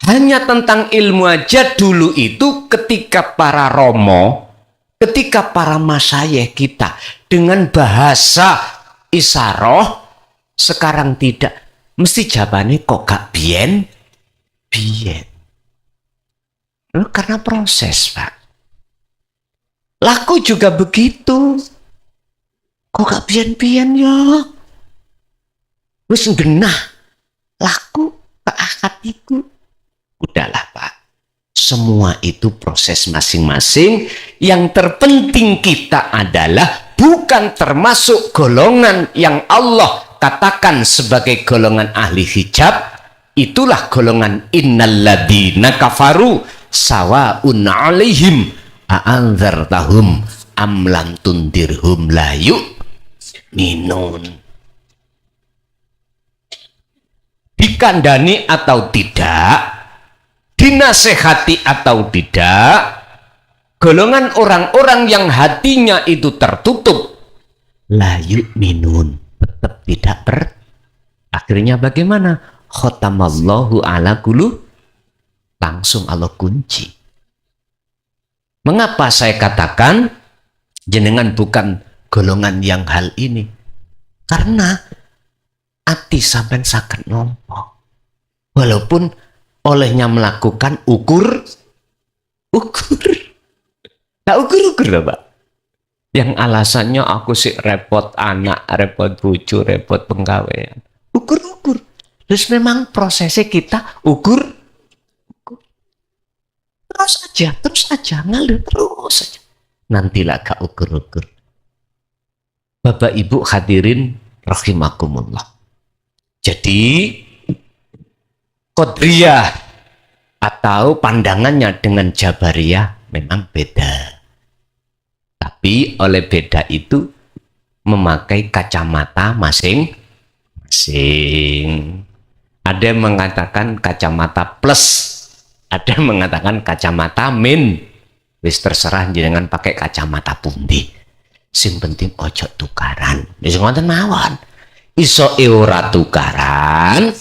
Hanya tentang ilmu aja dulu itu ketika para romo, ketika para masyayikh kita dengan bahasa isaroh, sekarang tidak. Mesti jawabannya kok gak biyen. Karena proses, Pak. Laku juga begitu. Kok gak biyen ya? wis genah laku ke hatiku. Udahlah Pak, semua itu proses masing-masing. Yang terpenting kita adalah bukan termasuk golongan yang Allah katakan sebagai golongan ahli hijab. Itulah golongan innalladzina kafaru sawaun alaihim a'anzartahum am lam tundirhum la yu'minun. Dikandani atau tidak, dinasehati atau tidak, golongan orang-orang yang hatinya itu tertutup, la yu'minun, tetap tidak akhirnya bagaimana? Khotamallahu ala qulub, langsung Allah kunci. Mengapa saya katakan jenengan bukan golongan yang hal ini? Karena ati sampean saged nampa. Walaupun olehnya melakukan ukur. Nah, ukur loh Pak. Yang alasannya aku sih repot anak, repot bojo, repot penggawean. Ukur. Terus memang prosesnya kita ukur. Terus aja, ngalir terus aja. Nantilah gak ukur. Bapak Ibu hadirin rahimakumullah. Jadi Qadariyah atau pandangannya dengan Jabariyah memang beda. Tapi oleh beda itu memakai kacamata masing-masing. Ada yang mengatakan kacamata plus, ada yang mengatakan kacamata min. Wis terserah jenengan pakai kacamata pundi. Sing penting ojo tukaran. Wis ngoten mawon. Iso ora tukaran.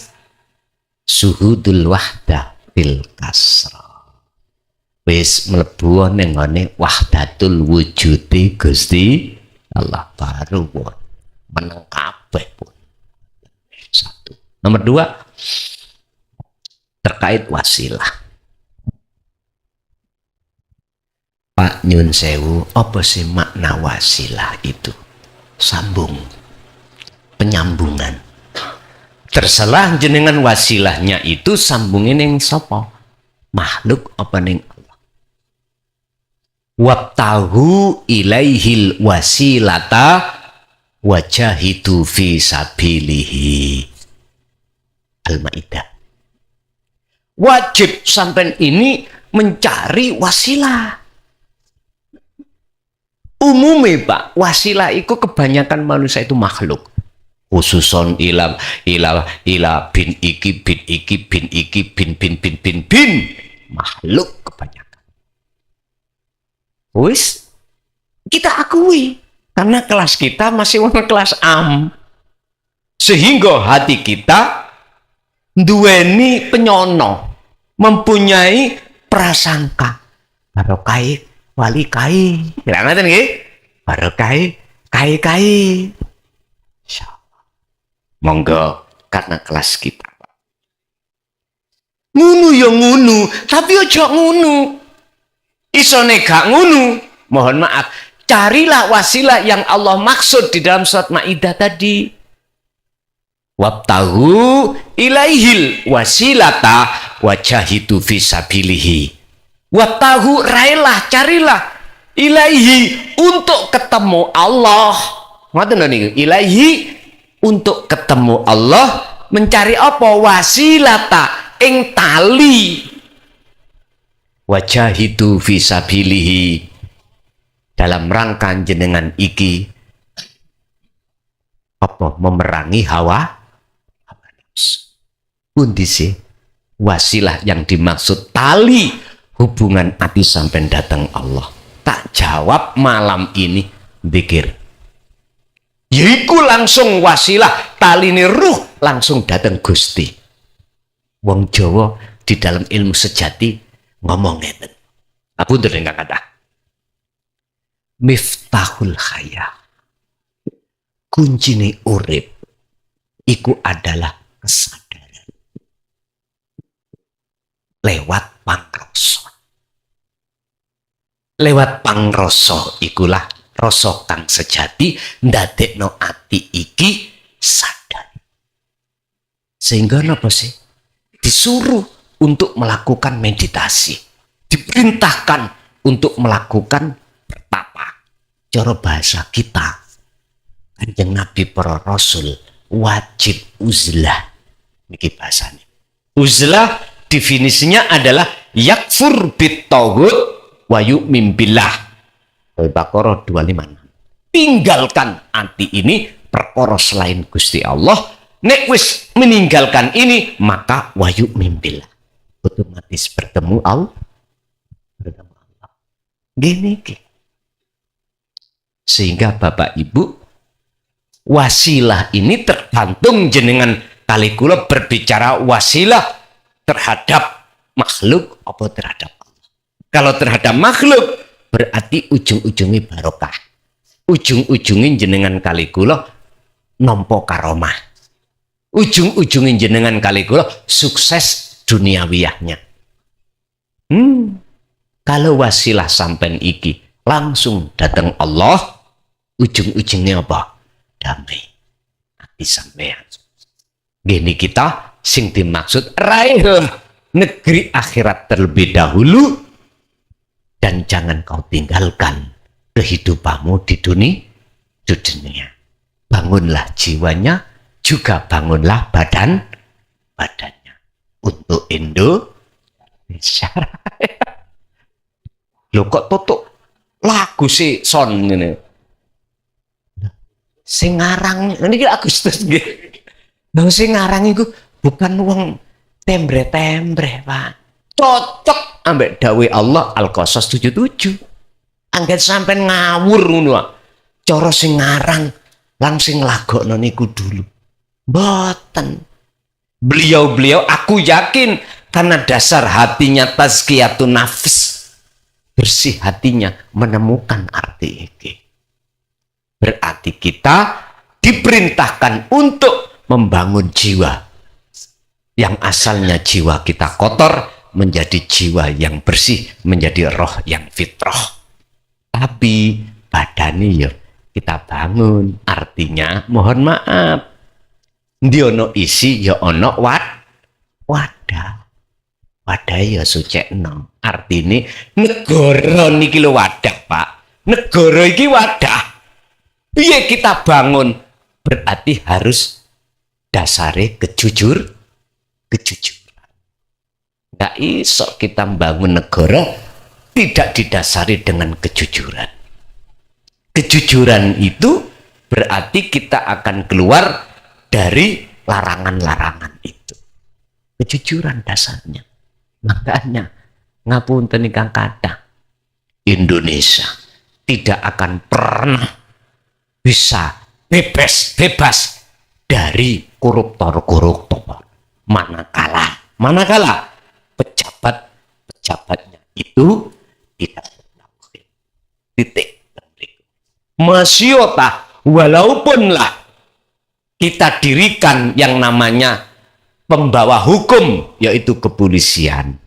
Suhudul wahdah fil kasra. Wis mlebu ning ngene wahdatul wujudi Gusti Allah, baru pun meneng kabeh pun. Satu. Nomor 2 terkait wasilah. Pak nyun sewu, apa sih makna wasilah itu? Sambung, penyambungan. Terserah jenengan wasilahnya itu sambungin yang sapa? Makhluk apa ning Allah. Wabtahu ilaihil wasilata wajahidu fi sabilihi. Al-Maidah. Wajib sampai ini mencari wasilah. Umumnya Pak, wasilah itu kebanyakan manusia itu makhluk. Khususon ila bin iki bin makhluk kebanyakan. Wis kita akui karena kelas kita masih kelas am. Sehingga hati kita duweni penyono, mempunyai prasangka barokai wali kai. Kira ngaten nggih? Barokai kai. Monggo karena kelas kita. Ngunu ya ngunu, tapi ojo ngunu. Isone gak ngunu, mohon maaf. Carilah wasilah yang Allah maksud di dalam surat Maidah tadi. Wabtahu ilaihil wasilata wajahidu fisabilihi. Wabtahu railah, carilah ilaihi untuk ketemu Allah. Ngoten lho niku, ilaihi untuk ketemu Allah, mencari apa? Wasilata ing tali. Wajahidu fisabilihi, dalam rangka jenengan iki apa? Memerangi hawa nafsu. Pundi sih wasilah yang dimaksud tali hubungan hati sampai datang Allah? Tak jawab malam ini zikir. Yaiku langsung wasilah talini ruh langsung datang Gusti. Wong Jawa di dalam ilmu sejati ngomong ngeten. Apunten ingkang kathah. Miftahul khaya. Kuncine urip iku adalah kesadaran. Lewat pangrasa. Lewat pangrasa ikulah rasa kang sejati ndadekno ati iki sadar. Sehingga apa sih? Disuruh untuk melakukan meditasi. Diperintahkan untuk melakukan bertapa. Cara bahasa kita, Kanjeng Nabi para Rasul wajib uzlah. Niki bahasanya. Uzlah definisinya adalah yakfur bit-taghut wa yu'min billah. Al-Baqarah 256. Tinggalkan anti ini perkara selain Gusti Allah. Nek wis meninggalkan ini maka wa yu'min billah. Otomatis bertemu Allah. Gini. Sehingga Bapak Ibu, wasilah ini tergantung jenengan kali kula berbicara wasilah terhadap makhluk apa terhadap Allah. Kalau terhadap makhluk berarti ujung-ujungnya barokah. Ujung-ujungnya jenengan kali kula nampa karomah. Ujung-ujungnya jenengan kali kula sukses duniawiyahnya. Kalau wasilah sampean iki langsung datang Allah, ujung-ujungnya apa? Damai hati sampean. Gini kita sing dimaksud raih negeri akhirat terlebih dahulu, dan jangan kau tinggalkan kehidupanmu di dunia. Bangunlah jiwanya, juga bangunlah badannya untuk Indonesia. Loh kok tutup lagu sih son ini. Sing ngarang ini Agustus nggih. Lha sing ngarang iku bukan wong tembre-tembre, Pak. Cocok ambek dawuh Allah Al-Qasas 77. Angger sampean ngawur ngono. Cara sing ngarang langsung lagokno niku dulu. Boten. Beliau aku yakin karena dasar hatinya tazkiyatun nafs. Bersih hatinya menemukan arti ini. Berarti kita diperintahkan untuk membangun jiwa yang asalnya jiwa kita kotor menjadi jiwa yang bersih, menjadi roh yang fitrah. Tapi badannya ya kita bangun, artinya mohon maaf, dia ono isi ya ono wadah ya sucekno. Artinya negara niki lho wadah, Pak. Negara iki wadah. Piye kita bangun? Berarti harus dasare kejujuran. Nggak iso kita bangun negara tidak didasari dengan kejujuran. Kejujuran itu berarti kita akan keluar dari larangan-larangan itu. Kejujuran dasarnya. Makanya ngapunten ingkang kathah, Indonesia tidak akan pernah bisa bebas dari koruptor. Manakala pejabatnya itu tidak bertauhid. Titik. Masyota, walaupunlah kita dirikan yang namanya pembawa hukum, yaitu kepolisian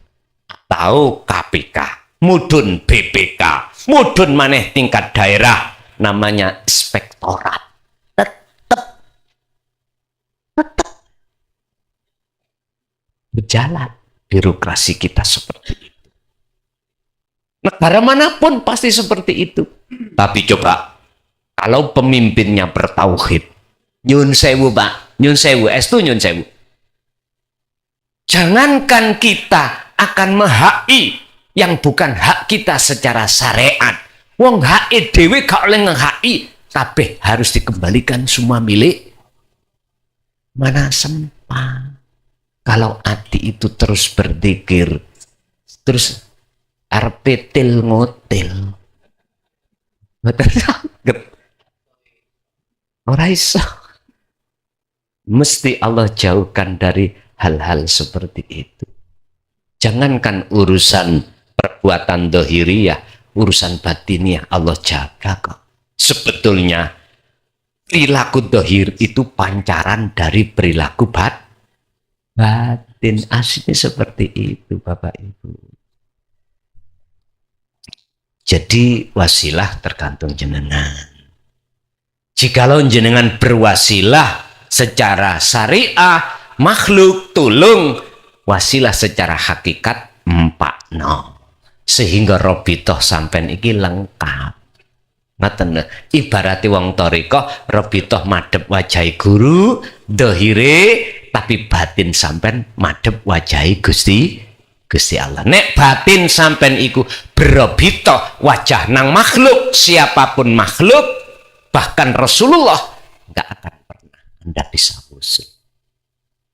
atau KPK, mudun BPK, mudun maneh tingkat daerah namanya inspektorat, tetap berjalan birokrasi kita seperti itu. Negara manapun pasti seperti itu. Tapi coba kalau pemimpinnya bertauhid, nyun sewu Pak, nyun sewu, estu nyun sewu. Jangankan kita akan menghaki yang bukan hak kita secara syariat. Wong hak dhewe gak oleh ngehaki, kabeh harus dikembalikan semua milik. Mana sempat. Kalau hati itu terus berzikir, terus arpetil ngotil. Betul sangat. Ora iso. Mesti Allah jauhkan dari hal-hal seperti itu. Jangankan urusan perbuatan dohiriyah, urusan batiniah Allah jaga kok. Sebetulnya perilaku dohir itu pancaran dari perilaku batin. Aslinya seperti itu Bapak Ibu. Jadi wasilah tergantung jenengan. Jikalau jenengan berwasilah secara syariah, makhluk tulung wasilah secara hakikat empakno sehingga robitoh sampean iki lengkap. Ngaten ibarate wong thariqah robitoh madhep wajahi guru dohire tapi batin sampean madhep wajahi Gusti Allah. Nek batin sampean iku berobitoh wajah nang makhluk, siapapun makhluk bahkan Rasulullah nggak akan pernah Anda bisa usul.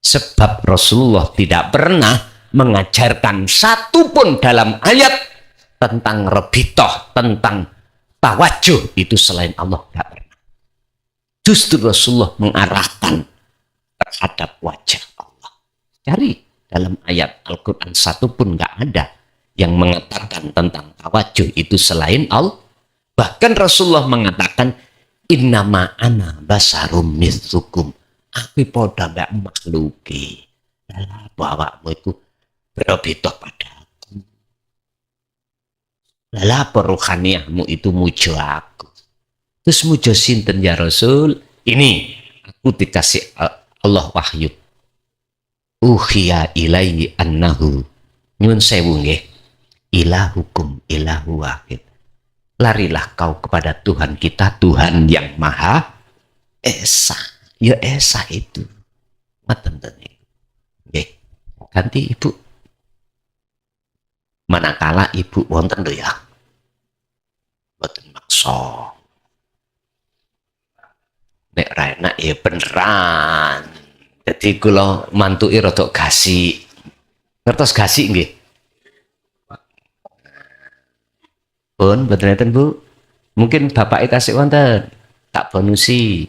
Sebab Rasulullah tidak pernah mengajarkan satupun dalam ayat tentang robitoh, tentang tawajuh itu selain Allah, nggak pernah. Justru Rasulullah mengarahkan terhadap wajah Allah. Cari dalam ayat Al-Quran satupun nggak ada yang mengatakan tentang tawajuh itu selain Allah. Bahkan Rasulullah mengatakan innama ana basarum mithlukum, aku poda mbak makhluki. Lah bawakmu itu berobitoh padaku. Lah peruhaniahmu itu mujo aku. Terus mujo sinten ya Rasul? Ini aku dikasih Allah wahyu. Uhiya ilaihi annahu, nyun sewu nggih, ilahukum ilahu wahid. Larilah kau kepada Tuhan kita, Tuhan yang Maha Esa. Ya Esa itu. Ngaten nggih. Ganti Ibu. Manakala Ibu wonten lho ya. Mboten maksa. Nek ra enak ya beneran. Jadi kula mantuki rada gasik. Ngertos gasik nggih? Pun mboten enten Bu. Mungkin bapak tasik wonten. Tak bonusi.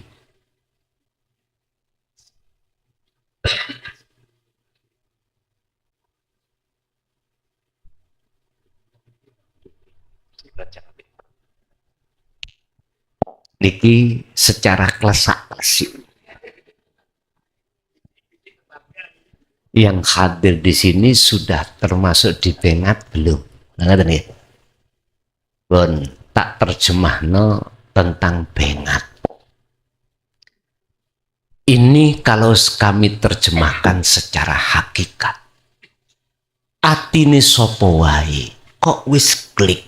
Niki secara klesak-klesik. Yang hadir di sini sudah termasuk di pengat belum? Ngerti nih? Bon, tak terjemahno tentang pengat. Ini kalau kami terjemahkan secara hakikat. Atine sopo wae kok wis klik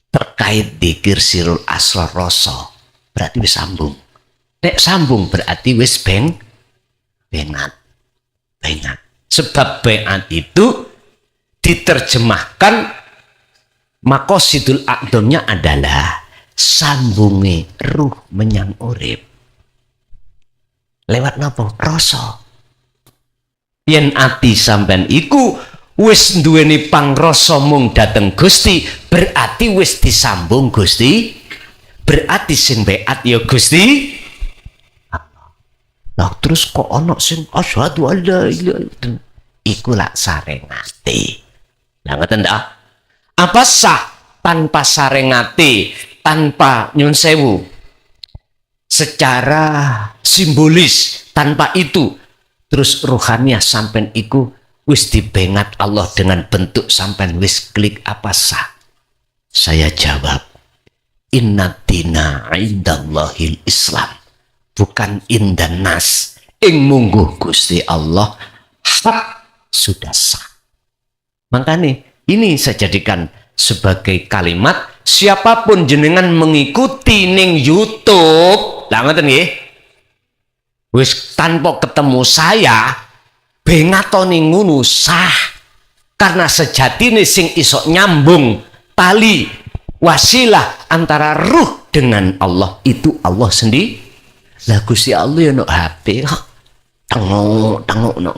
terkait dikir sirul asrar rasa, berarti wis sambung. Nek sambung berarti wis bengat. Sebab bengat itu diterjemahkan maqasidul aqdamnya adalah sambungi ruh menyang urip. Lewat napa? Rasa. Yen ati sampean iku wis duweni pangrasa mung dateng Gusti, berarti wis disambung Gusti. Berarti sing beat ya Gusti. Lah terus kok ana sing asyhadu alla ilaha illallah. Iku lak sarengati. Lah ngoten ta? Apa sah tanpa sarengati, tanpa nyun sewu? Secara simbolis, tanpa itu terus rohaniah sampean iku wis dibengat Allah dengan bentuk sampean wis klik apa sah? Saya jawab, inna dina indallahil Islam, bukan indan nas. Ing mungguh Gusti Allah hak sudah sah. Makanya ini saya jadikan sebagai kalimat, siapapun jenengan mengikuti ning YouTube, lah ngoten nggih. Wis tanpa ketemu saya, bengatone ngono sah. Karena sejatine sing iso nyambung tali wasilah antara ruh dengan Allah itu Allah sendiri. Lah Gusti Allah ya no HP kok. Tengok no.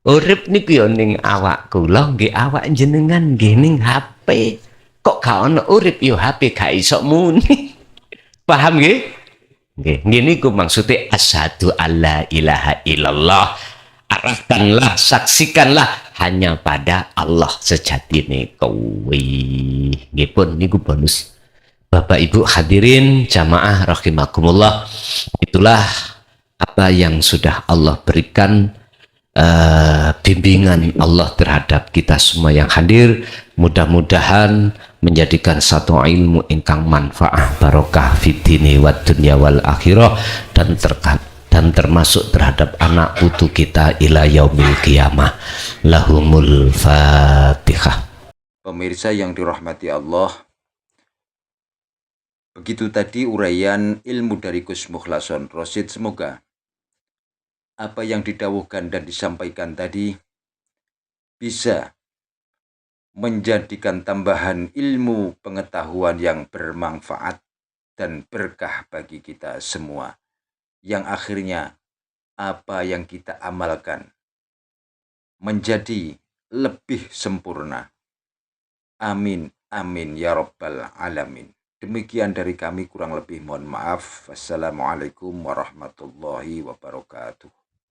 Urip niku ya ning awak kula, nggih awak jenengan nggih ning HP. Kok gak ono urip ya HP gak iso muni. Paham nggih? Nggih, niku maksudnya asyhadu alla ilaha illallah. Arahkanlah, saksikanlah hanya pada Allah sejatine kowe. Nggih pun niku bonus. Bapak Ibu hadirin jamaah rahimakumullah. Itulah apa yang sudah Allah berikan, bimbingan Allah terhadap kita semua yang hadir. Mudah-mudahan menjadikan satu ilmu ingkang manfaat barokah fid dini wad dunya wal akhirah, dan dan termasuk terhadap anak putu kita ila yaumil qiyamah. Lahumul Fatihah. Pemirsa yang dirahmati Allah, begitu tadi uraian ilmu dari Gus Mukhlason Rosyid. Semoga apa yang didawuhkan dan disampaikan tadi bisa menjadikan tambahan ilmu pengetahuan yang bermanfaat dan berkah bagi kita semua, yang akhirnya apa yang kita amalkan menjadi lebih sempurna. Amin, amin ya rabbal alamin. Demikian dari kami, kurang lebih mohon maaf. Wassalamualaikum warahmatullahi wabarakatuh.